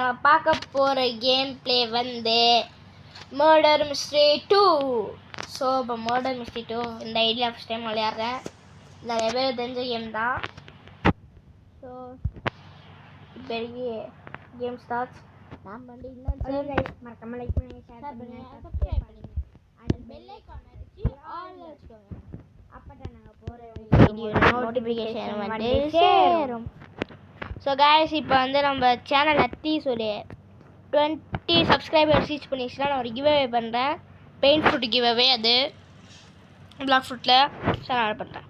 நம்ம பார்க்க போகிற கேம் ப்ளே வந்து மர்டர் மிஸ்ட்ரி 2. ஸோ இப்போ மர்டர் மிஸ்ட்ரி 2 இந்த ஐடியா ஃபஸ்ட் டைம் விளையாடுறேன். நிறைய பேர் தெரிஞ்ச கேம் தான். ஸோ இப்போ கேம் ஸ்டார்ட்ஸ். நாம் வந்து மறக்காம லைக் பண்ணுங்க, ஷேர் பண்ணுங்க, சப்ஸ்கிரைப் பண்ணுங்க. அந்த பெல் ஐகான் அடிச்சு ஆல்ல வச்சுக்கோங்க. அப்பதான் நாங்க போற வீடியோ நோட்டிஃபிகேஷன் வந்து சேரும். ஸோ கைஸ் இப்போ வந்து நம்ம சேனல் அட்லீஸ்ட் ஒரு 20 சப்ஸ்கிரைபர்ஸ் ரீச் பண்ணிச்சுன்னா நான் ஒரு கிவ்அவே பண்ணுறேன். பெயின் ஃப்ரூட் கிவ்அவே, அது பிளாக் ஃப்ரூட்டில் சேனல் ஆட் பண்ணுறேன்.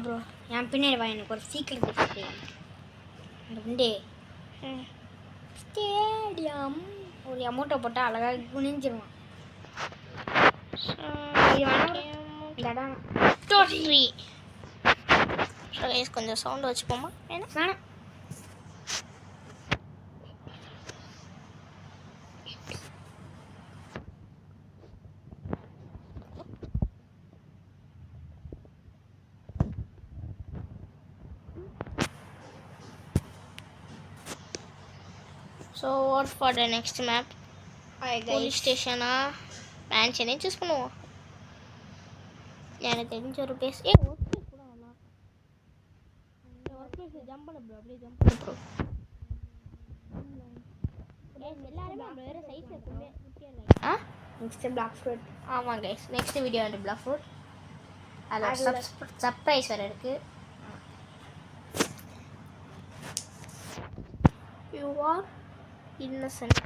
ப்ரோ என் பின்னாடி வா, எனக்கு ஒரு சீக்கிரம் வந்து ஸ்டேடியம் ஒரு அமௌண்ட்டை போட்டால் அழகாக குனிஞ்சிருவான். கொஞ்சம் சவுண்ட் வச்சுப்போமா? ஏன்னா so what for the next map? Police ஸ்டேஷனா மேன்ஷனே சூஸ் பண்ணுவோம். எனக்கு தெரிஞ்ச ஒரு பிளேஸ். ஒர்க் பிளேஸ் கூட நல்லா இருக்கும். ஒர்க் பிளேஸ் ஜம்ப் பண்ண ப்ரோ, அப்படியே ஜம்ப் பண்ண ப்ரோ. எல்லாருமே வேறு சைஸ் இருக்குமே. Next black fruit. ஆமாம் கைஸ், நெக்ஸ்ட் வீடியோ வந்து பிளாக் ஃப்ரூட். அதில் சர்ப்ரைஸ் வேறு இருக்குது. You are innocent.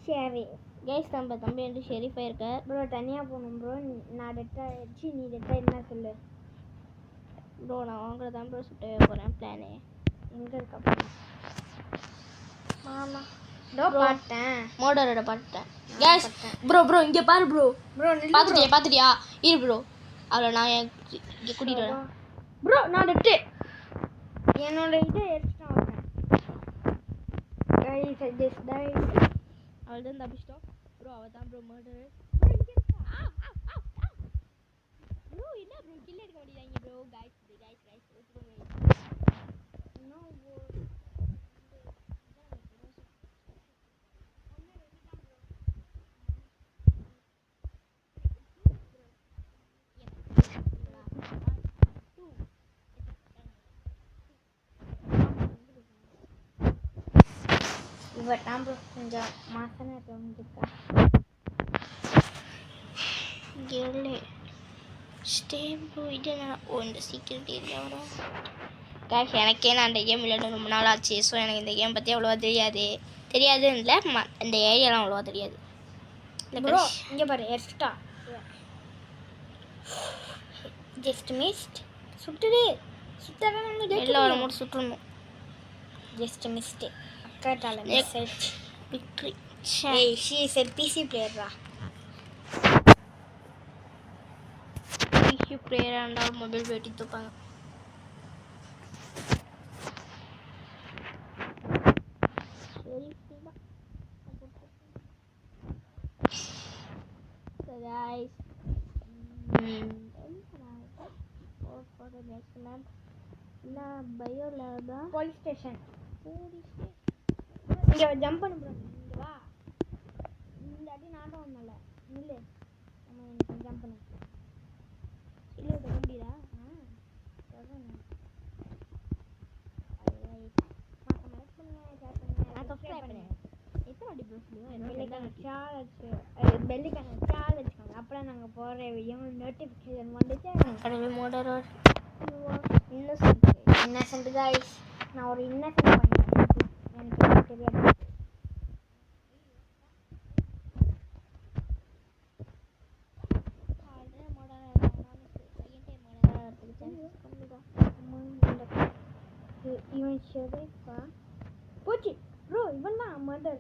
சரி கைஸ், நம்ம தம்பி வந்து ஷெரீஃபாக இருக்கார். ப்ரோ தனியாக போகணும் ப்ரோ. நான் டெட்டாச்சு, நீ டெட்டா என்ன சொல்லு ப்ரோ. நான் வாங்குறதான் ப்ரோ சுட்டவே போகிறேன். பிளானு எங்கே இருக்கா? ஆமாம் இதோ பார்த்தேன், மோடரோட பார்த்துட்டேன். கைஸ் ப்ரோ இங்கே பாரு ப்ரோ. பார்த்துட்டியா? இரு ப்ரோ, அவளை நான் இங்கே கூட்டிகிட்டு வரேன். ப்ரோ நான் டெட்டு என்னோட இதை எடுத்துட்டான் அவள் தான் தப்பிச்சிட்டோம் ப்ரோ. அவள் தான் ப்ரோ மர்டர். ப்ரோ என்ன ப்ரோ கில் எடுக்க வேண்டியதாங்க ப்ரோ. கைஸ் இவன் தான் ப்ரோ கொஞ்சம் மாசனா தோணுதுக்கா. இந்த சீக்ரெட் ஏரியா வரும். கைஸ் எனக்கே நான் இந்த கேம் விளையாட ரொம்ப நாள் ஆச்சு. ஸோ எனக்கு இந்த கேம் பற்றி அவ்வளோவா தெரியாதுன்னு இல்லை, இந்த ஏரியாலாம் அவ்வளோவா தெரியாது. ப்ரோ இங்கே பாரு, எக்ஸ்ட்ரா ஜஸ்ட் மிஸ்ட். சுட்டுடு எல்லா ஒரு மூணு சுற்றணும். Just missed. அக்காட்டால message victory. Hey she is a PC player-ரா. PC player இருந்தால் மொபைல் வெட்டி தூப்பாங்க. So guys, for the next map, நான் பயோ லேபா போலீஸ் ஸ்டேஷன். இங்கே ஜம்ப் பண்ணு ப்ரோ. இங்கே வா, இந்த அடி நாட்டம் ஒன்றும் நில்லு. நம்ம எனக்கு ஜம்ப் பண்ணு. இல்லை விட முடியுதா? பெல்லுக்கான சால் வச்சுக்கோங்க. அப்புறம் நாங்கள் போகிற நோட்டிஃபிகேஷன் வந்துச்சு. Innocent guys. நான் ஒரு இன்னசென்ட் பண்ணேன், எனக்கு தெரியாது. இவன் ஷெரீஃபா போச்சு ப்ரோ. இவன் தான் மர்டர்.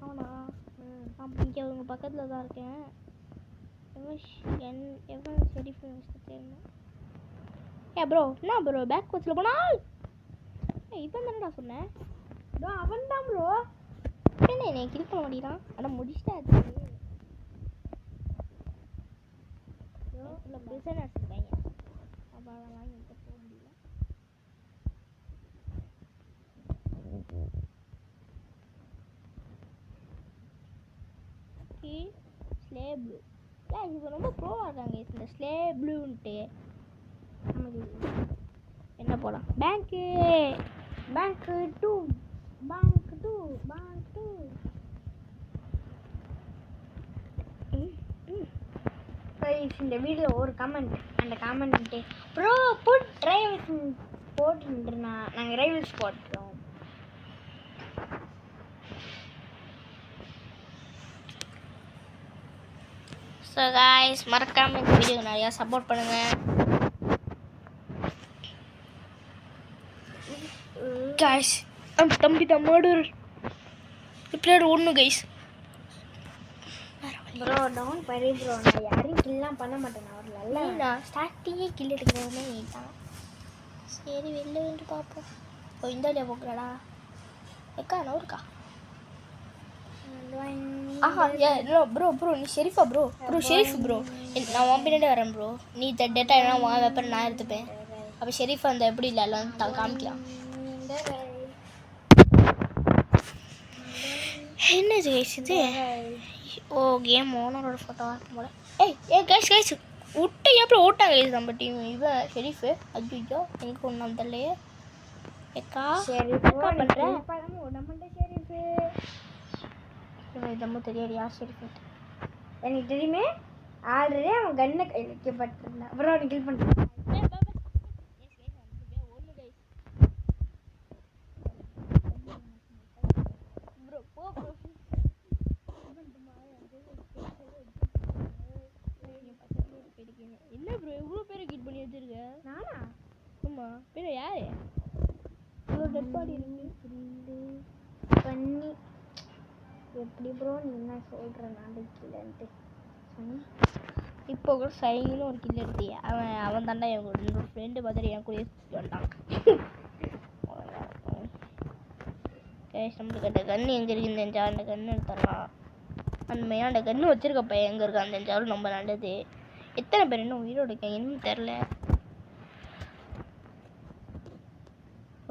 அவனா? இங்கே அவங்க பக்கத்தில் தான் இருக்கேன். எவன் ஷெரீஃப் தெரியுமா? ப்ரோ என்ன ப்ரோ பேக் கோச்சில் போனால் இவன் தானடா சொன்னேன். ப்ரோ அவன் தான் ப்ரோ. என்ன என்னை கில் பண்ண மாட்டேங்கிறான். ஆனால் முடிச்சிட்டா பிரிசனர்ஸ் இருக்காங்க. Sleigh blue. இது ரொம்ப ப்ரோவாக இருக்காங்க இந்த ஸ்லே ப்ளூன்ட்டு. நமக்கு என்ன போகலாம்? பேங்க்கு டூ. இந்த வீடியோ ஒரு கமெண்ட், அந்த கமெண்ட்டு ப்ரோ புட் ரைவல்ஸ் போட்டுருந்தா நாங்கள் ரைவல்ஸ் போட்டுறோம். ஸோ காய்ஸ், மறக்காம இந்த வீடியோ நிறையா சப்போர்ட் பண்ணுங்க காய்ஸ். தம்பி தான் மர்டர் பிளேயர் ஒன்று கைஸ். ப்ரோ டவுன் பரி ப்ரோ, நான் யாரையும் கில்லாம் பண்ண மாட்டேன். அவர் நல்லா நான் ஸ்டார்டிங்கே கில் எடுக்கிறவனே நீ தான். சரி வெளில வந்து பார்ப்போம். ஓ இந்த வழியாக போக்குறாடா எக்கா நவருக்கா. ப்ரோ நீ ஷெரீஃபா ப்ரோ ஷெரீஃப் ப்ரோ. நான் உன் பின்னாடி வரேன் ப்ரோ. நீ டேட்டா என்ன உன் வெப்பன் நான் எடுத்துப்பேன். அப்போ ஷெரீஃபா அந்த எப்படி இல்லை எல்லாம் காமிக்கலாம். என்னது கைஸ் இது? ஓ கேம் ஓனரோட ஃபோட்டோவாக இருக்கும் போல. கைஸ் விட்டு எப்படி ஓட்டாங்க கைஸ் நம்ம டீம். இவன் ஷெரீஃபு. ஐயோ எங்கே ஒன்றும் தெரியலையே. ஏக்கா என்னக்கா பண்ணுறேன்? இதமோ தெரியாது யார் ஷெரீஃபு. எனக்கு தெரியுமே. ஆல்ரெடி அவன் கண்ணை வைக்கப்பட்டிருந்தான். அப்புறம் அவனை கில் பண்ணுறான். என்ன ப்ரோ இவ்வளோ பேரை கிட் பண்ணி வச்சிருக்க? நானா? ஆமாம். பேர் யாரு? இவ்வளோ டெட் பாடி இருக்கு பண்ணி. எப்படி ப்ரோ நீ என்ன சொல்கிற? நான் கில்லன்ட்டு சொன்னி. இப்போ கூட சைன்னு ஒரு கில் எடுத்தியே. அவன் தாண்டா என் ஃப்ரெண்டு மாதிரி என் கூட வந்தான். கேஷ் நம்மளுக்கு அந்த கன்று எங்கே இருக்குன்னு தெரிஞ்சா அந்த கன்று எடுத்துடலாம். அந்த மெயினாக அந்த கன்று வச்சுருக்கப்ப எங்கே இருக்கான்னு தெரிஞ்சாலும் ரொம்ப நல்லது. எத்தனை பேர் இன்னும் உயிரோடு இருக்காங்க இன்னும் தெரில.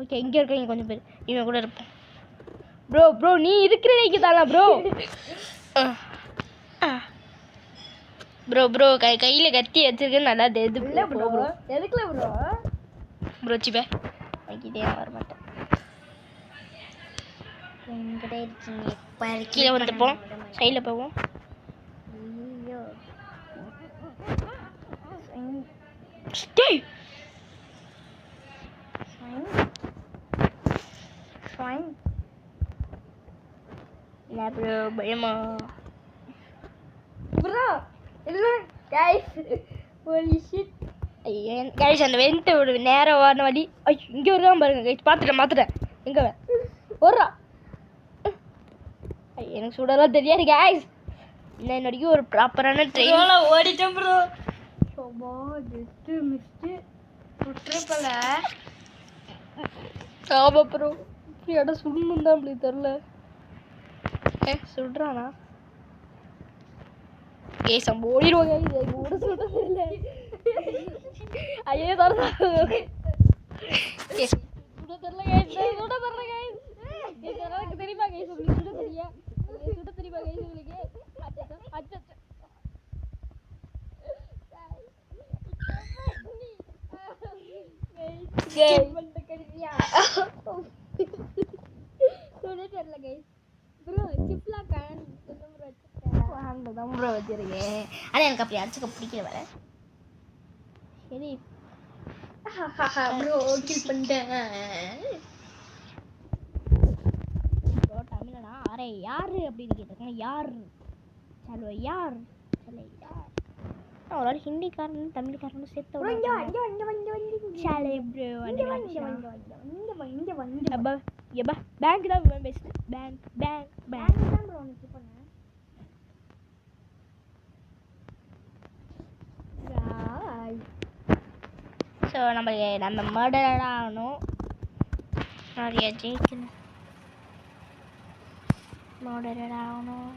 ஓகே இங்கே இருக்காங்க கொஞ்சம் பேர். இவன் கூட இருப்போம். ப்ரோ நீ இருக்கிற நீக்கு தானா ப்ரோ? ப்ரோ கையில் கத்தி வச்சிருக்கேன்னு நல்லா தெரியுது ப்ரோ. எதுக்குல ப்ரோ சிப்பே வாங்கிட்டே வர மாட்டேன். எங்கிட்ட இருக்கீங்க கீழே வந்துப்போம். சைடில் போவோம். ப்ரோ பயமா ப்ரோ இல்லை கைஸ். Holy shit. கைஸ் அந்த வெண்ட்டை ஒரு நேரம் வான வழி. ஐயோ இங்கே வருதான் பாருங்க கைஸ். பார்த்துட்டேன் எங்கே வர்றா. எனக்கு சுடலாம் தெரியாது கைஸ். இல்லை என்னடிக்கும் ஒரு ப்ராப்பரான ட்ரெயின் ஓடிட்டேன் ப்ரோ. ஜஸ்ட்டு மிஸ்ட்டு சுற்றுப்பல. ஆமா ப்ரோ இடம் சுடணும் தான் அப்படி தெரில. சுடுறானா? கேஸ் நம்ம ஓடிடுவோங்க. இது கூட சுட தெரியல. ஐயோ தர சுட தெரியல கைஸ். எனக்கு தெரியுமா கைஸ் உங்களுக்கு சுட தெரியா? சுட தெரியுமா கைஸ் உங்களுக்கு? அச்சோ தெரியல கைஸ். ப்ரோ சிப்லா கேன் தான் ப்ரோ வச்சிருக்கேன். ஆனால் எனக்கு அப்படி அடிச்சுக்க பிடிக்கல வேற. சரி ப்ரோ கில் பண்ணிட்டேன் ப்ரோ. தமிழனா அரே யாரு அப்படின்னு கேட்டிருக்கேன். யார் சலோ யார் ஒரு ஹிந்திக்காரன் தமிழ்காரன் சேர்த்து பேங்க் தான் பெஸ்ட். பேங்க் ஸோ நம்ம மர்டராக ஆகணும். நிறைய ஜெயிக்கணும். மர்டராக ஆகணும்.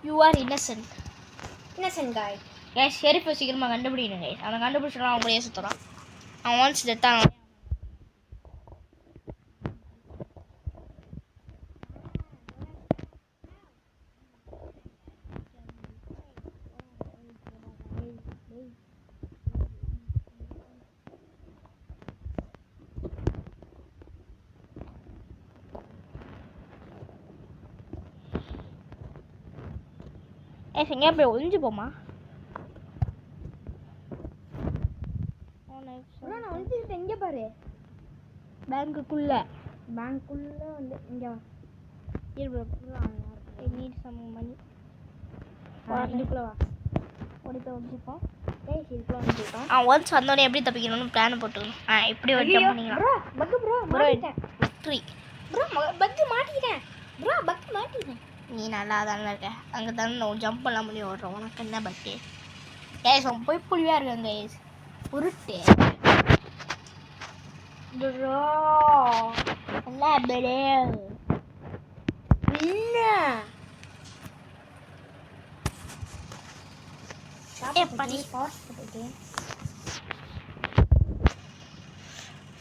யூ ஆர் இன்னசென்ட் காய். கேஸ் ஷெரீஃபை சீக்கிரமாக கண்டுபிடிக்கணும் கைஸ். அவன் கண்டுபிடிச்சிடலாம். அவன் கூடயே சுற்றுறான். அவன் ஒன்ஸ் டெத்தான். எங்கேயா போய் ஒளிஞ்சு போமா ப்ரோ நான் ஒளிஞ்சுக்கிட்டேன் இங்கே பாரு பேங்க்குள்ள வந்து இங்கே நீட் சம் மணி இதுக்குள்ள வா ஓடிப்போ ஒழிச்சுப்போம் இதுக்குள்ள வந்துட்டோம் ஒன்ஸ் வந்தோடனே எப்படி தப்பிக்கணும்னு பிளான் போட்டுக்கணும் இப்படி ஒரு ஜம்ப் பண்ணிக்கலாம் ப்ரோ பக்கு ப்ரோ மாட்டிட்டேன் ட்ரீ ப்ரோ பக்கு மாட்டிட்டேன் ப்ரோ பக்கு மாட்டிட்டேன் நீ நல்லா தானே இருக்க அங்கே தானே நான் ஜம்ப் பண்ணலாம் முடியும் ஓடுறோம் உனக்கு என்ன பட்டு கேஸ் அவன் போய் புளியாக இருக்காங்க கேஸ் உருட்டு ப்ரோ நல்லா பெடே என்ன எப்படி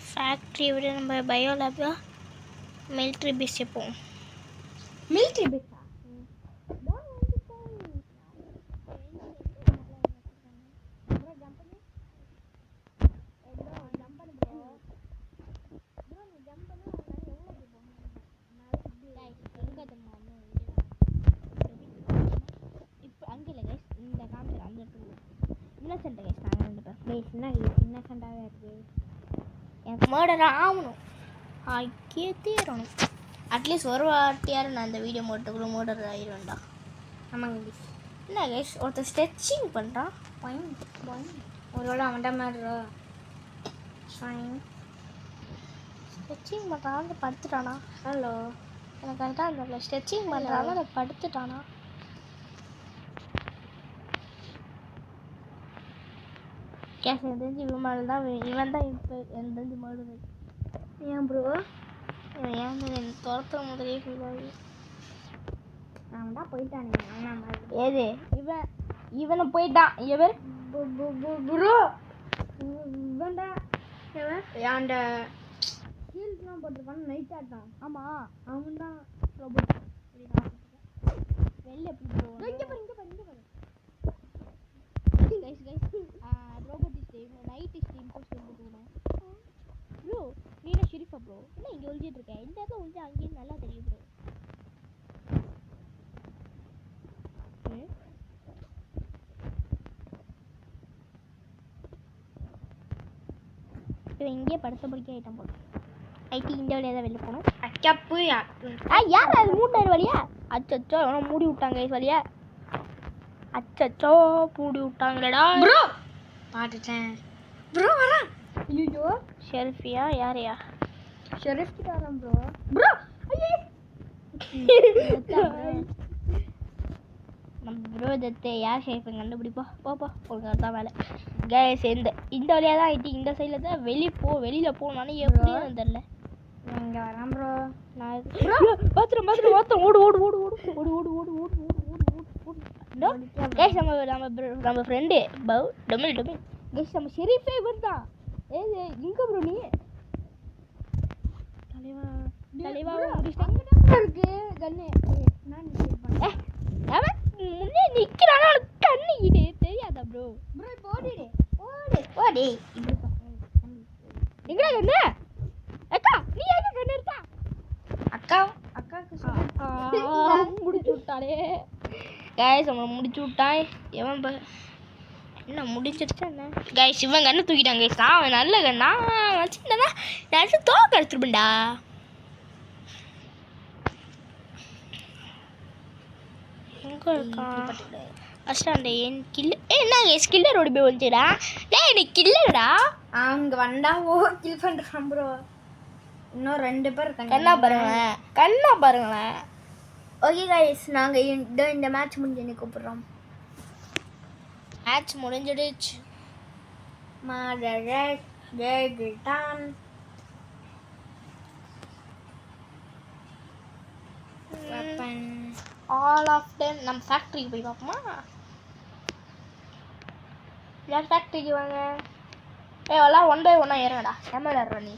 ஃபேக்ட்ரி விட நம்ம பயோ லேப் மிலிட்ரி பேஸ் போவோம் மிலிட்ரி பேஸா இப்போ அங்கே இல்லை கைஸ் இந்த காமிச்சர் அந்த இன்னசென்ட் கைஸ் நாங்கள் ரெண்டு பேர் பேஸ் என்ன இன்னசென்ட்டாகவே இருக்கு எனக்கு மர்டர் ஆகணும் ஆக்கியே தீரணும் அட்லீஸ்ட் ஒரு வாட்டியாரும் நான் இந்த வீடியோ மட்டுக்குள்ள மர்டர் ஆகிடுவேன்டா ஆமாங்க என்ன கைஸ் ஒருத்தர் ஸ்ட்ரெச்சிங் பண்ணுறான் ஒரு வேளை அவன்டா மாதிரி ஸ்ட்ரெச்சிங் பண்ணுறான் படுத்துட்டானா ஹலோ எனக்கு கரெக்டாக அந்த ஸ்ட்ரெச்சிங் பண்ணுறாங்க அதை படுத்துட்டானா கேஸ் எனக்கு தெரிஞ்சு இவன் தான் இப்போ எனக்கு தெரிஞ்சு மர்டர் ஏன் ப்ரோ இவன் ஏன் எனக்கு துரத்துற முதலே ஃபீல் ஆகுது அவன் தான் போயிட்டானே ஏது இவனை போயிட்டான் இவன் ப்ரோ இவன்டா அந்த ஹீல்ஸ்லாம் போட்டிருப்பான் நைட் ஆட்டான் ஆமாம் அவன் தான் ரோபோட் வெளில எப்படி போவோம் இங்கே பாரு robot steam night steam post போட்டுக்கணும் ப்ரோ நீனா ஷெரீஃபா ப்ரோ என்ன இங்கே ஒழிஞ்சிட்டு இருக்கேன் இந்த இடத்துல ஒழிஞ்சு அங்கேயும் நல்லா தெரியும் ப்ரோ இப்போ இங்கே படுத்த படிக்க ஐட்டம் போடும் ஐடி இந்த வழியாக தான் வெளில போகணும் அச்சப்பு யார் அது மூட்டாயிரம் வழியா அச்சச்சோ எவனோ மூடி விட்டாங்க இது வழியா அச்சச்சோ மூடி விட்டாங்களேடா ப்ரோ பாட்டுட்டேன் ப்ரோ வரேன் ஐயோ ஷெரீஃபியா யாரையா ஷெரீஃப் கிட்ட வரேன் ப்ரோ ஐயோ நம்ம ப்ரோ தத்தே யார் ஷெரீஃபை கண்டுபிடிப்பா போப்பா உங்களுக்கு தான் வேலை கேஸ் இந்த வழியாக தான் ஐடி இந்த சைடில் தான் வெளியில் போனானே எப்படி தெரில இங்கே வரேன் ப்ரோ நான் பாத்திரம் ஓடு ஓடு ஓடு ஓடு ஓடு ஓடு ஓடு ஓடு ஓடு ஓடு ஓடு கேஸ் நம்ம ஃப்ரெண்டு பவு டொமில் கேஸ் நம்ம ஷெரீஃபே வருதான் ஏது இங்கே ப்ரோ நீ தலைவா இருக்கு கண்ணு நான் அவன் முன்னே நிற்கிறானா கண்ணு இது தெரியாதா ப்ரோ ப்ரோ இப்போ ஓடு எங்கடா கண்ணு அக்கா நீ எங்க கண்ணு இருக்கா அக்காவுக்கு முடிச்சு விட்டாலே கைஸ் அவன் முடிச்சு விட்டான் எவன் என்ன முடிச்சிருச்சா என்ன கைஸ் இவன் கண்ணு தூக்கிட்டான் கைஸ் அவன் நல்ல கண்ணா வச்சுருந்தா நான் தோக்க எடுத்துருப்பேன்டா எங்கே இருக்கான் ஃபஸ்ட்டு அந்த என் கில்லு என்ன ஸ்கில்லர் ஓடி போய் வந்துடா எனக்கு கில்லடா அங்கே வந்தா கில் பண்ணுறான் ப்ரோ இன்னும் 2 பேர் இருக்காங்க கண்ணா பாருங்களேன் ஓகே கைஸ் நாங்கள் இந்த மேட்ச் முடிஞ்சு என்ன கூப்பிட்றோம் மேட்ச் முடிஞ்சிடுச்சு டான் ஆல் ஆஃப் டைம் நம்ம ஃபேக்ட்ரிக்கு போய் பார்ப்போமா யார் ஃபேக்ட்ரிக்கு வாங்க எல்லாம் 1 by 1 ஏறடா எம்எல் ஏறுற நீ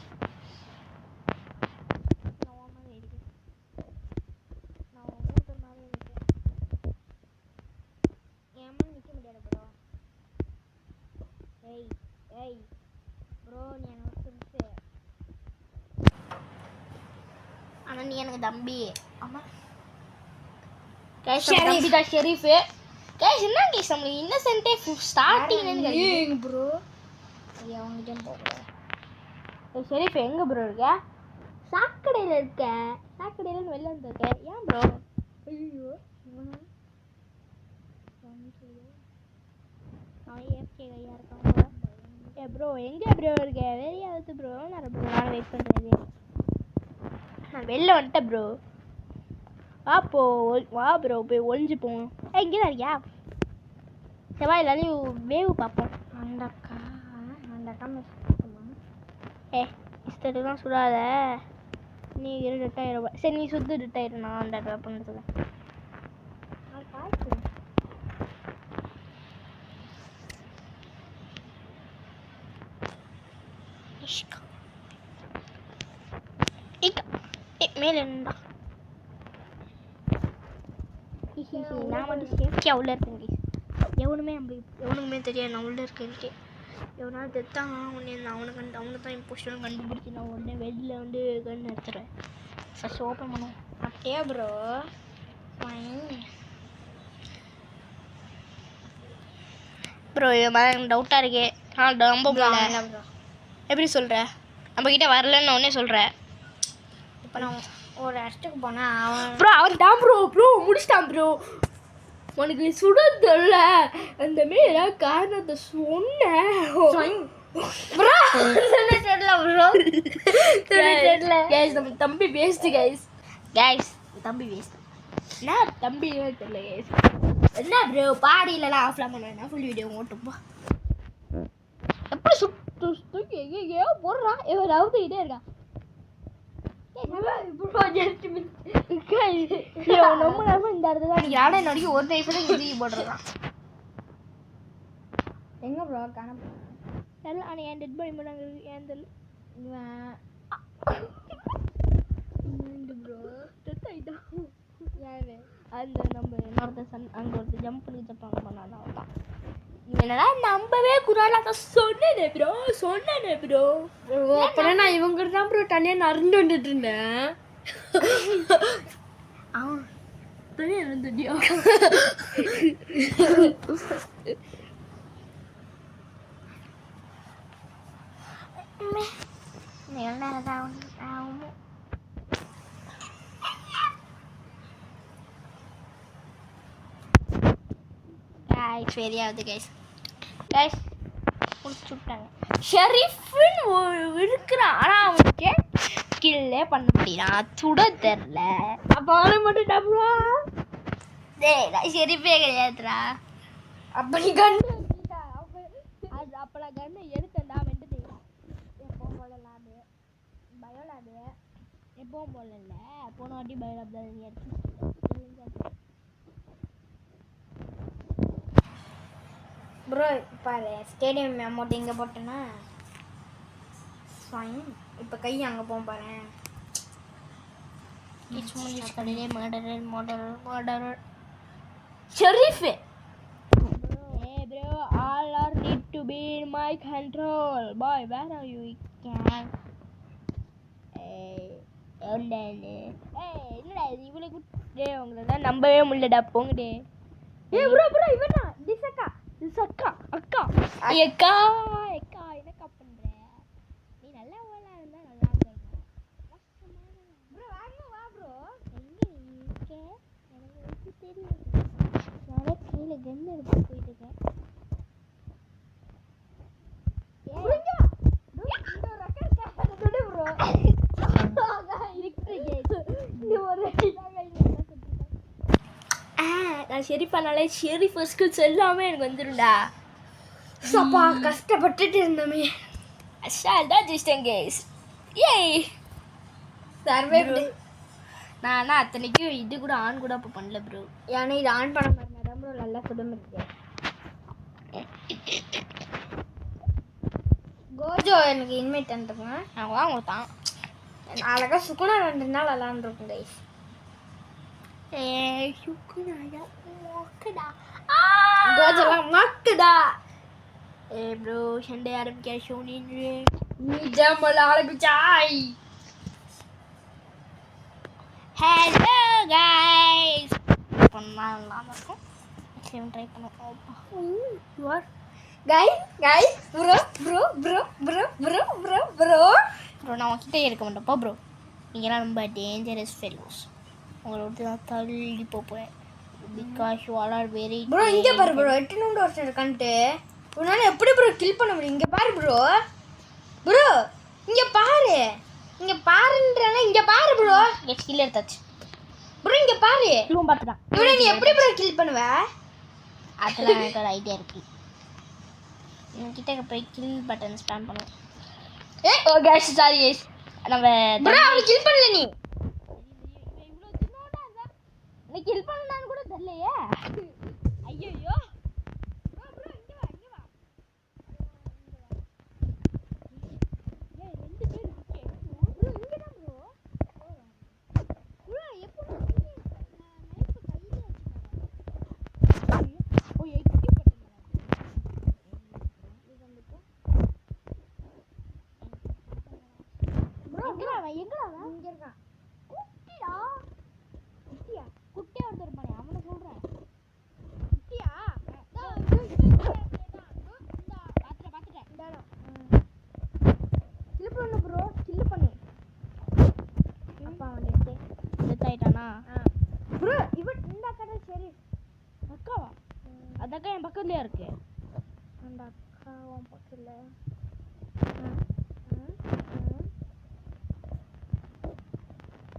ஆனால் நீ எனக்கு தம்பி ஆமாம் தம்பி தான் ஷெரீஃபு கைஸ் என்ன கைஸ் நம்மளுக்கு இன்னசென்ட்டே ஸ்டார்டிங்ல ஏங்க ப்ரோ ஐயா அவங்க போகல சரி இப்போ எங்கே ப்ரோ இருக்க சாக்கடையில் இருக்க சாக்கடையில் வெளில வந்துருக்க ஏன் ப்ரோ ஐயோ அவன் ஏஃப்கே கையாக இருக்கான் ஏ ப்ரோ எங்கே ப்ரோ இருக்க வெளியாவது ப்ரோ நான் ப்ரோ நான் வெயிட் பண்ணுறது நான் வெளில வந்துட்டேன் ப்ரோ வா ப்ரோ போய் ஒளிஞ்சு போவோம் இங்கே தான் இருக்கியா செவ்வா எல்லாரையும் வேவு பார்ப்போம் அந்த அக்கா இஷ்டத்துக்குலாம் சுடாத நீ ரிட்டையர் சரி நீ சுத்து ரிட்டையர் நான் அந்த பண்ணுறதுல மேலே இருந்தா நான் வந்து சேஃப்டி அவ்வளோ இருக்கேன் எவனுக்குமே தெரியாது நான் உள்ள இருக்கேன்ட்டு எவனாவது தெத்தான் அவனுக்கு தான் இம்போஸ்டர் கண்டுபிடிச்சி நான் உடனே வெளியில் வந்து கன் எடுத்துருவேன் ஃபஸ்ட் ஓப்பன் பண்ணுவோம் அப்படியே ப்ரோ ப்ரோ இது மாதிரி எனக்கு டவுட்டாக இருக்கே நான் நம்ப முடியல ப்ரோ எப்படி சொல்கிற நம்மக்கிட்ட வரலன்னு உடனே சொல்கிறேன் இப்போ நான் ஒரு இடத்துக்கு போனேன் அவன் ப்ரோ அவன் தான் ப்ரோ முடிச்சிட்டான் ப்ரோ உனக்கு சுட தெரியல அந்த மாரி ஏதாவது காரணத்தை சொன்னேன் ப்ரோ நம்ம தம்பி வேஸ்ட் கைஸ் தம்பி வேஸ்ட் என்ன தம்பி தெரியல கைஸ் என்ன ப்ரோ பாடியிலலாம் ஆஃப்லாம் பண்ண ஃபுல் வீடியோ ஓட்டுப்பா எப்படி சுட்டு எங்கேயோ போடுறான் எவராவது இதே இருக்கா இந்த இடத்துல நீ யானை நடிக்க ஒரு வயசுல இங்கே போடுறான் எங்க ப்ரோ காண தெரியல ஆனால் என் டெட் பாடி பண்ணாங்க ஏன் தெரியல ப்ரோ டெத் ஆகிட்டான் யாரு அந்த நம்ம இன்னொருத்தன் அங்கே ஒருத்தர் ஜம்ப் பண்ணி ஜப்பாங்க பண்ணாதான் அவன் என்னடா நம்பவே குரான் சொன்னேனே ப்ரோ அப்புறம் நான் இவங்க தான் ப்ரோ தனியாக நடந்து வந்துட்டு இருந்தேன் அவன் தனியாக நடந்துட்டியா சரியாவது கைஸ் முடிச்சு விட்டாங்க ஷெரீஃப்னு இருக்கிறான் ஆனால் அவனுக்கு கில்லே பண்ண முடியலாம் சுட தெரில அப்போ அவனை மட்டும் டப்புவா டேய் நான் ஷெரீஃபே கிடையாதுடா அப்போ நீ கண்டு அது அப்போ நான் கண்ணை எடுத்தேன்டா வெண்டு தெரியும் எப்போவும் போல லேபு பயோ லேபு எப்போவும் போல இல்லை போன வாட்டி பயோ லேப் தான் எடுத்து ப்ரோ பாரு ஸ்டேடியம் அமௌண்ட் இங்கே போட்டேன்னா இப்போ கை அங்கே போகும் பாரு கடையிலே மர்டர் ஷெரீஃப் bro all are need to be in my control boy where are you can என்னடா இது இவ்வளவு டேய் உங்களை தான் நம்பவே முடியலடா போங்க டே ப்ரோ இவனா திசக்கா அக்கா என்னக்கா பண்ற நீ நல்லா ஓலா இருந்தா நல்லா இருக்கும் ப்ரோ வாங்க வா ப்ரோ எங்க இருக்கே எனக்கு தெரியும் நானே கையில கன் எடுத்து போயிட்டு இருக்கேன் நான் ஷெரீஃபானாலே ஷெரீஃப் ஸ்கில்ஸ் எல்லாமே எனக்கு வந்துடும்டா சப்பா கஷ்டப்பட்டுட்டு இருந்தோமே அஷால் தான் ஜெயிச்சிட்டேன் கேஸ் ஏய் சர்வே நான் அத்தனைக்கும் இது கூட ஆன் கூட அப்போ பண்ணல ப்ரோ ஏன்னா இது ஆன் பண்ண மாதிரி தான் ப்ரோ நல்லா சுடம் இருக்கு கோஜோ எனக்கு இன்வைட் பண்ணிட்டுங்க நான் வாங்க கொடுத்தான் அழகா சுக்குனா 2 நாள் விளாண்டுருக்கும் கைஸ் சுக்குனாயா மொக்கடா கோஜோலாம் மக்குடா ப்ரோ சண்டே ஆரம்பிக்க ஷோனி நீ ஜாமல் ஆரம்பிச்சாய் ஹலோ கைஸ் பண்ணலாம் இருக்கும் மேக்ஸிமம் ட்ரை பண்ணுவோம். guys bro ப்ரோ நான் உங்ககிட்ட இருக்க மாட்டேன்ப்பா ப்ரோ. நீங்களாம் ரொம்ப டேஞ்சரஸ் ஃபெலோஸ். உங்களோட தான் தள்ளி போப்பேன். Because you all are very bro இங்க பாரு bro எட்டுனூண்டு ஒருத்தர் இருக்கான்ட்டு உன்னால எப்படி bro கில் பண்ண முடியும்? இங்க பாரு bro இங்க பாருன்றல இங்க பாரு bro ஸ்கில் எடுத்தாச்சு bro இங்க பாரு இவன் பார்த்துட்டான். இவனை நீ எப்படி bro கில் பண்ணுவ? அதெல்லாம் எனக்கு ஒரு ஐடியா இருக்கு. என்கிட்ட போய் கில் பட்டன் ஸ்பேம் பண்ணுவோம். ஓ गाइस சாரி गाइस நம்ம bro அவனை கில் பண்ணல நீ. இவ்ளோ சின்னோடா இருந்தா நீ கில் பண்ணனான்னு கூட தெரியலையே. ஐயோ bro இங்க வா ஏய் ரெண்டு பேர் இருக்கே bro இங்க தான் bro எப்போ நைஃப் கையில வச்சிட்டாங்க. ஓ எக்கி பட்டீங்களா இது வந்துட்டு bro எங்கடா அவன் இங்க இருக்கான். குட்டியா ஒருத்தர் இருப்பானே அவனை சொல்றேன். குட்டியா கில் பண்ணு bro கில் பண்ணு. அப்பா வந்துட்டு டெத் ஆயிட்டானா bro இவன் இந்த கடை சரி அக்காவா? அந்த அக்கா என் பக்கத்துலயே இருக்கு. அந்த அக்கா உன் பக்கத்துல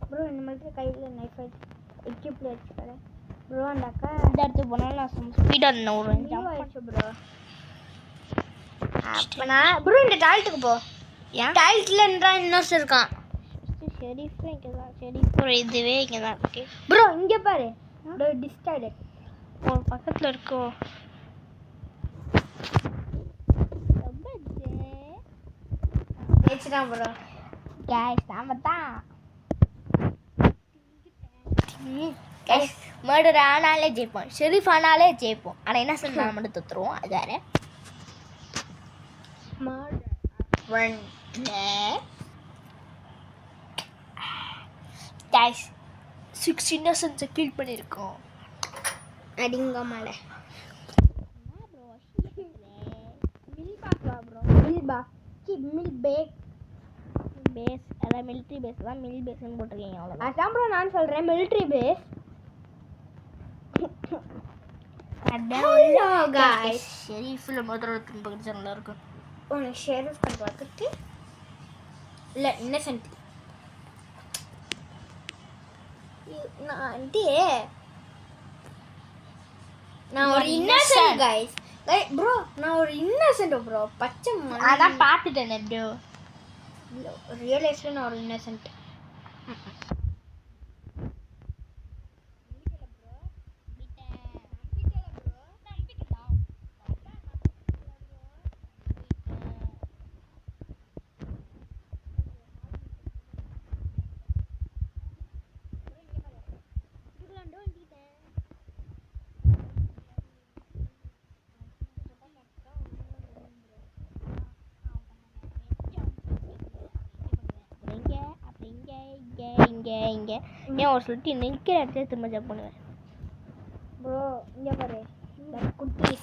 bro இந்த மாதிரி கையில நைஃப் எக்யூப்ல வச்சுக்கறேன் bro. அந்த அக்கா இந்த இடத்துக்கு போனாலும் நான் ஸ்பீடா ஒரு ஜம்ப் ஆயிடுச்சு bro. அப்பனா bro இந்த டாய்லெட்டுக்கு போ. ஏன் டாய்லெட்ல இன்னொருத்தர் இருக்கான். ஷெரீஃப் இங்கே தான். ஷெரீஃப் இதுவே இங்கே தான் இருக்கு bro இங்க பாரு bro டிஸ் டாய்லெட் ஒரு பக்கத்தில் இருக்கோ. ஏச்சுதான் bro கேஷ் நாம தான் மர்டர் ஆனாலே ஜெயிப்போம். ஷெரீஃப் ஆனாலே ஜெயிப்போம். ஆனால் என்ன சொல்ல மட்டும் தொத்துருவோம். அது வேற கேஷ் 6 இன்னசென்ட்ஸை கில் பண்ணியிருக்கோம். அடிங்க மேல மில் பேக் பேஸ் அதான் மிலிட்ரி பேஸ் தான். மில் பேஸ்ன்னு போட்டிருக்கீங்க அவ்வளோதான். அதான் ப்ரோ நான் சொல்கிறேன் மிலிட்ரி பேஸ். ஹலோ காய்ஸ் ஷெரீஃபில் முதல்ல பக்கத்து நல்லா இருக்கும். உனக்கு ஷெரீஃப் பார்த்துட்டு இல்லை இன்னசென்ட் நான் வந்து நான் ஒரு இன்னசென்ட் காய்ஸ் ப்ரோ நான் ஒரு இன்னசென்ட் ப்ரோ பச்சை அதான் பார்த்துட்டேன் ப்ரோ. ரியல் லைஃப்ல நான் ஒரு இன்னசென்ட். இங்கே ஏன் ஒரு சொல்லிட்டு நிற்கிற இடத்துல திரும்ப ஜம்ப் பண்ணுவேன் ப்ரோ. இங்கே பாரு குட்டி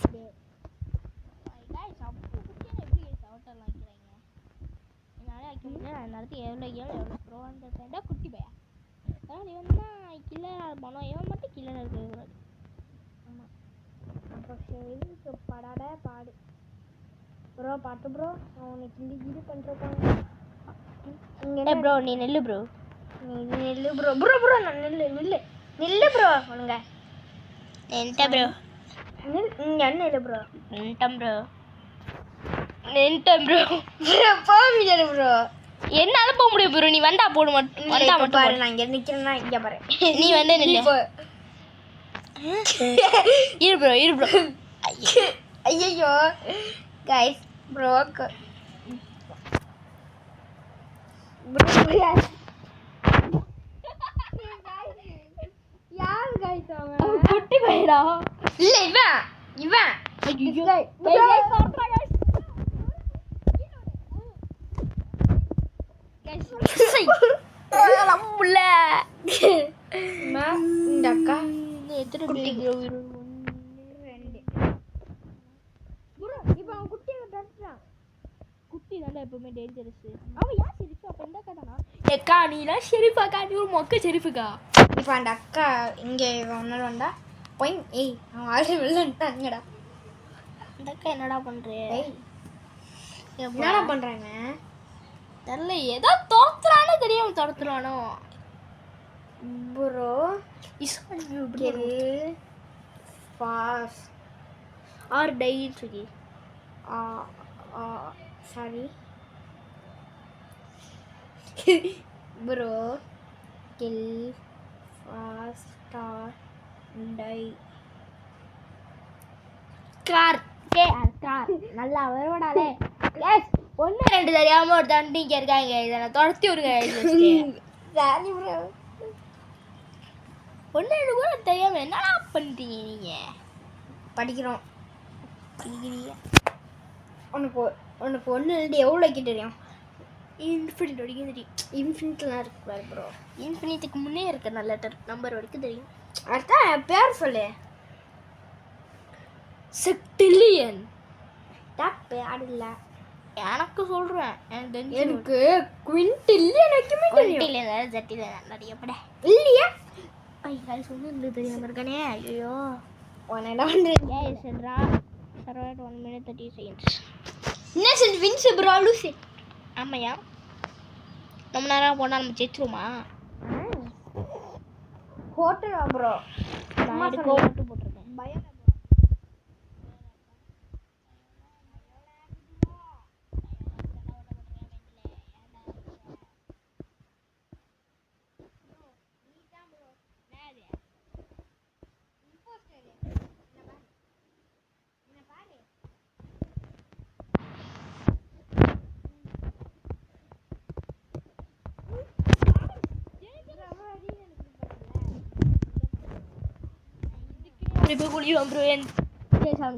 எவ்வளோ குட்டி பையா. அதனால் இவன் தான் கில்லராக இருப்பானோ. இவன் மட்டும் கில்லராக இருக்கக்கூடாது. ஆமாம் அப்போ சரி படாட பாடு ப்ரோ பாட்டு ப்ரோ. நான் உனக்கு இது பண்ணுறேன். ஏ ப்ரோ நீ நெல்லு ப்ரோ. நீ நெல்லு ப்ரோ. ப்ரோ ப்ரோ நான் நெல்லு ப்ரோ. உனங்க நின்ட்ட ப்ரோ. இங்கே நெல்லு ப்ரோ. நின்ட்டேன் ப்ரோ. போக ப்ரோ. என்னால் போக முடியும் ப்ரோ. நீ வந்தா போடு மட்டும். வந்தா மட்டும் பாரு நான் இங்கே நிற்கிறேன்னா இங்கே பாரு. நீ வந்து நில்லு. இரு ப்ரோ இரு ப்ரோ. ஐயோ கைஸ் ப்ரோ யார் கைஸ் அவன்? குட்டி பையடா. இல்ல இவன் இந்த அக்கா எத்தனை தான் எப்பவுமே டேஞ்சரஸ். அவன் யார் ஷெரீஃப்? அப்போ இந்த அக்கா தானா? ஏக்கா நீலாம் ஷெரீஃபாக்கா? நீ ஒரு மொக்க ஷெரீஃபுக்கா? இப்போ அந்த அக்கா இங்கே ஒன்று வந்தா போய் ஏய் அவன் ஆல்ரெடி வெளிலன்ட்டாங்கடா. அந்த அக்கா என்னடா பண்ணுறேன்? ஏய் என்னடா பண்ணுறாங்க தெரில, ஏதோ துரத்துறானோ தெரியாம துரத்துறானோ. ப்ரோ கில் ஃபாஸ்ட் ஆர் டைன்னு சொல்லி sorry bro kill fast or die. Car car நல்லா வருவடாலே. எஸ் 1 2 தெரியாம ஒரு தண்டி இங்கே இருக்காங்க. இதை நான் துரத்தி விடுங்க. சாரி ப்ரோ 1 2 கூட தெரியாம என்னடா பண்ணுறீங்க நீங்கள்? படிக்கிறோம். படிக்கிறீங்க. உனக்கு ஒன்று ரெண்டு எவ்வளோ வைக்க தெரியும்? இன்ஃபினிட் வரைக்கும் தெரியும். இன்ஃபினிட்லாம் இருக்கக்கூடாது ப்ரோ. இன்ஃபினிட்டுக்கு முன்னே இருக்க நல்ல லெட்டர் நம்பர் வரைக்கும் தெரியும். அடுத்த பேர் சொல்லு. செக்டில்லியன் பேர் இல்லை எனக்கு சொல்கிறேன். எனக்கு குவிண்டில்லியன் வைக்குமே தெரியும். குவிண்டில்லியன் ஜட்டில்லியன் நிறைய பட இல்லையா? ஐயா சொன்னு தெரியாமல் இருக்கானே. ஐயோ உன்னோட வந்து சென்றா சரௌண்ட் 1 minute 30 seconds. என்ன செஞ்சு வின்ஸ் ப்ரோ லூசி? ஆமாய்யா, ரொம்ப நேரம் போனால் நம்ம ஜெயிச்சிருமா? ஹோட்டலா ப்ரோ? நான் போட்டு போட்டிருக்கேன். பயம் இப்போ குளியும் ப்ரோ.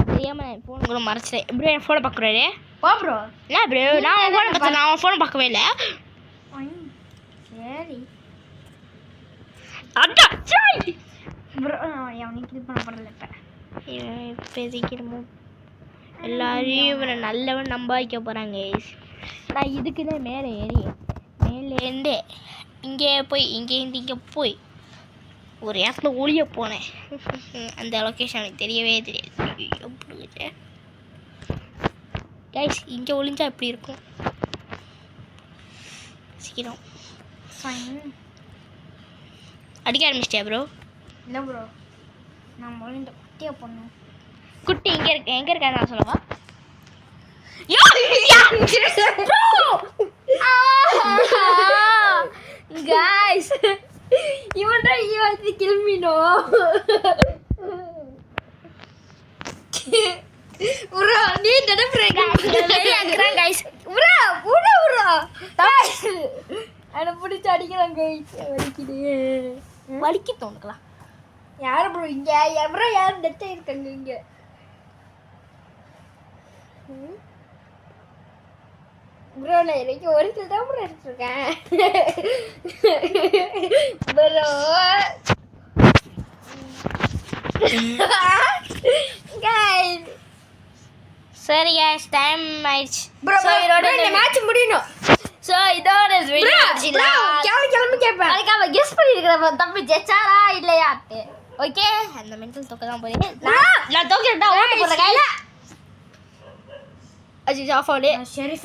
தெரியாமல் என் ஃபோன் கூட மறைச்சிட்டேன் ப்ரோ. என் ஃபோனை பார்க்குறாரு. போ ப்ரோ. என்ன ப்ரோ? நான் அவன் ஃபோனை பார்த்தேன். நான் அவன் ஃபோனை பார்க்கவே இல்லை. சரி அட்டா சாய் ப்ரோ அவனுக்கு இது பண்ண போகிறதில்ல. இப்போ பேசிக்கிறமோ எல்லாரையும் இவனை நல்லவன் நம்ப வைக்க போகிறாங்க. நான் இதுக்கு தான் மேலே மேலேருந்தே இங்கேருந்து இங்கே போய் ஒரு இடத்துல ஒளிய போனேன். அந்த லொக்கேஷன் எனக்கு தெரியவே தெரியாது. கைஸ் இங்கே ஒளிஞ்சா எப்படி இருக்கும்? சீக்கிரம் அடிக்க ஆரம்பிச்சிட்டியா ப்ரோ? இல்லை ப்ரோ, நான் முதல்ல இந்த குட்டியை பண்ணோம். குட்டி எங்கே இருக்கா நான் சொல்லவா? Guys, இவன் வந்து கிளம்பினோ ப்ரோ. நீ நினைப்புறேன் கைஸ் அதை பிடிச்சி அடிக்கிறான் கைஸ். வலிக்குது. வலிக்க தோணுக்கலாம். யாரு ப்ரோ இங்கே? எவரோ யாரும் டெத் ஆயிருக்காங்க இங்கே. ப்ரோ நான் எனக்கு ஒரு சில தான் ப்ரோ எடுத்துருக்கேன் ப்ரோ. கைஸ் சரி கைஸ் டைம் ஆயிடுச்சு ப்ரோ. இதோட இந்த மேட்ச் முடியணும். சோ இதோட வீடியோ கிளம்பி கேட்பேன். அதுக்காக கெஸ் பண்ணிருக்கிறேன் தம்பி ஜெச்சாரா இல்லையாட்டு. ஓகே அந்த மென்டல் தொக்க தான் போறீங்க. நான் தோக்கிறேன்டா. ஓட்டு போடுறேன் கைஸ். அஜி ஆஃப் ஆலே. சரி